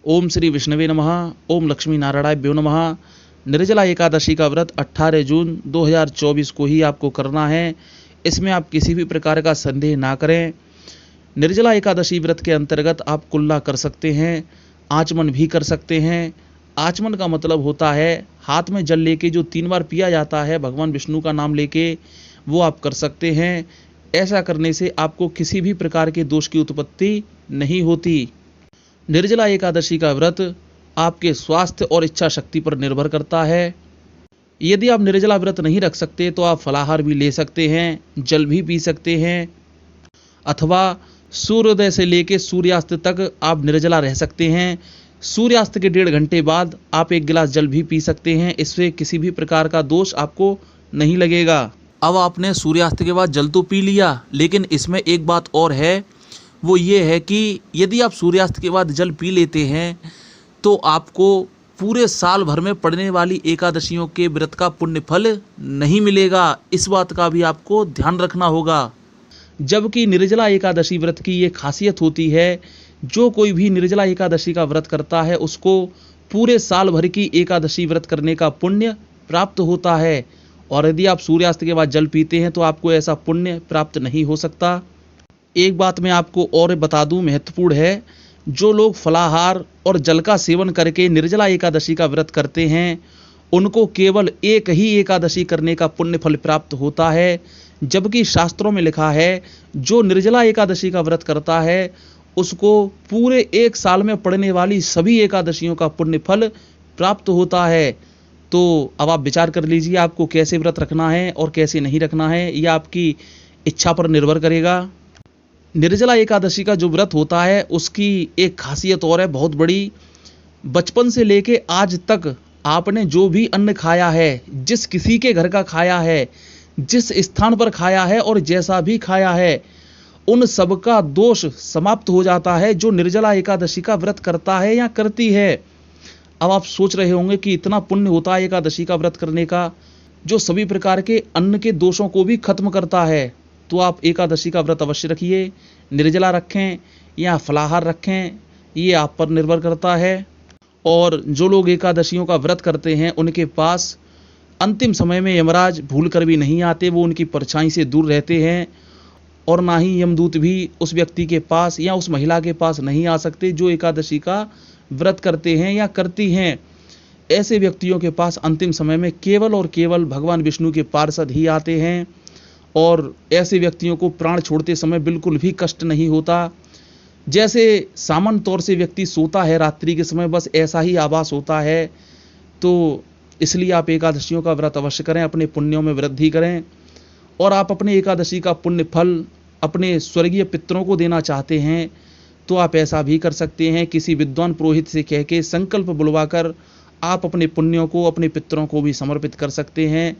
ओम श्री विष्णवे नमः। ओम लक्ष्मी नारायणाभ्यो नमः। निर्जला एकादशी का व्रत 18 जून 2024 को ही आपको करना है। इसमें आप किसी भी प्रकार का संदेह ना करें। निर्जला एकादशी व्रत के अंतर्गत आप कुल्ला कर सकते हैं, आचमन भी कर सकते हैं। आचमन का मतलब होता है हाथ में जल लेके जो 3 बार पिया जाता है भगवान विष्णु का नाम लेके, वो आप कर सकते हैं। ऐसा करने से आपको किसी भी प्रकार के दोष की उत्पत्ति नहीं होती। निर्जला एकादशी का व्रत आपके स्वास्थ्य और इच्छा शक्ति पर निर्भर करता है। यदि आप निर्जला व्रत नहीं रख सकते तो आप फलाहार भी ले सकते हैं, जल भी पी सकते हैं, अथवा सूर्योदय से लेकर सूर्यास्त तक आप निर्जला रह सकते हैं। सूर्यास्त के 1.5 घंटे बाद आप 1 गिलास जल भी पी सकते हैं। इससे किसी भी प्रकार का दोष आपको नहीं लगेगा। अब आपने सूर्यास्त के बाद जल तो पी लिया, लेकिन इसमें एक बात और है, वो ये है कि यदि आप सूर्यास्त के बाद जल पी लेते हैं तो आपको पूरे साल भर में पड़ने वाली एकादशियों के व्रत का पुण्य फल नहीं मिलेगा। इस बात का भी आपको ध्यान रखना होगा। जबकि निर्जला एकादशी व्रत की ये खासियत होती है, जो कोई भी निर्जला एकादशी का व्रत करता है उसको पूरे साल भर की एकादशी व्रत करने का पुण्य प्राप्त होता है। और यदि आप सूर्यास्त के बाद जल पीते हैं तो आपको ऐसा पुण्य प्राप्त नहीं हो सकता। एक बात मैं आपको और बता दूं, महत्वपूर्ण है, जो लोग फलाहार और जल का सेवन करके निर्जला एकादशी का व्रत करते हैं उनको केवल एक ही एकादशी करने का पुण्य फल प्राप्त होता है। जबकि शास्त्रों में लिखा है जो निर्जला एकादशी का व्रत करता है उसको पूरे 1 साल में पड़ने वाली सभी एकादशियों का पुण्य फल प्राप्त होता है। तो अब आप विचार कर लीजिए आपको कैसे व्रत रखना है और कैसे नहीं रखना है, यह आपकी इच्छा पर निर्भर करेगा। निर्जला एकादशी का जो व्रत होता है उसकी एक खासियत और है बहुत बड़ी। बचपन से लेके आज तक आपने जो भी अन्न खाया है, जिस किसी के घर का खाया है, जिस स्थान पर खाया है और जैसा भी खाया है, उन सब का दोष समाप्त हो जाता है जो निर्जला एकादशी का व्रत करता है या करती है। अब आप सोच रहे होंगे कि इतना पुण्य होता है एकादशी का व्रत करने का जो सभी प्रकार के अन्न के दोषों को भी खत्म करता है। तो आप एकादशी का व्रत अवश्य रखिए। निर्जला रखें या फलाहार रखें, ये आप पर निर्भर करता है। और जो लोग एकादशियों का व्रत करते हैं उनके पास अंतिम समय में यमराज भूल कर भी नहीं आते, वो उनकी परछाई से दूर रहते हैं। और ना ही यमदूत भी उस व्यक्ति के पास या उस महिला के पास नहीं आ सकते जो एकादशी का व्रत करते हैं या करती हैं। ऐसे व्यक्तियों के पास अंतिम समय में केवल और केवल भगवान विष्णु के पार्षद ही आते हैं। और ऐसे व्यक्तियों को प्राण छोड़ते समय बिल्कुल भी कष्ट नहीं होता। जैसे सामान्य तौर से व्यक्ति सोता है रात्रि के समय, बस ऐसा ही आभास होता है। तो इसलिए आप एकादशियों का व्रत अवश्य करें, अपने पुण्यों में वृद्धि करें। और आप अपने एकादशी का पुण्य फल अपने स्वर्गीय पितरों को देना चाहते हैं तो आप ऐसा भी कर सकते हैं। किसी विद्वान पुरोहित से कह के संकल्प बुलवाकर आप अपने पुण्यों को अपने पितरों को भी समर्पित कर सकते हैं।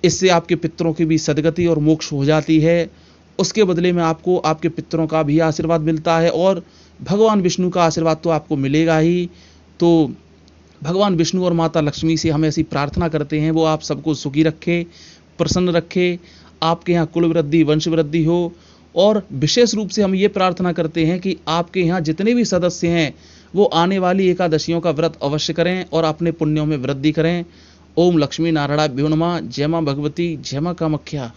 इससे आपके पितरों की भी सद्गति और मोक्ष हो जाती है। उसके बदले में आपको आपके पितरों का भी आशीर्वाद मिलता है और भगवान विष्णु का आशीर्वाद तो आपको मिलेगा ही। तो भगवान विष्णु और माता लक्ष्मी से हम ऐसी प्रार्थना करते हैं वो आप सबको सुखी रखे, प्रसन्न रखे, आपके यहाँ कुल वृद्धि वंश वृद्धि हो। और विशेष रूप से हम ये प्रार्थना करते हैं कि आपके यहाँ जितने भी सदस्य हैं वो आने वाली एकादशियों का व्रत अवश्य करें और अपने पुण्यों में वृद्धि करें। ओम लक्ष्मी नारायणाभ्यो नमः। जय मां भगवती, जय मां कामाख्या।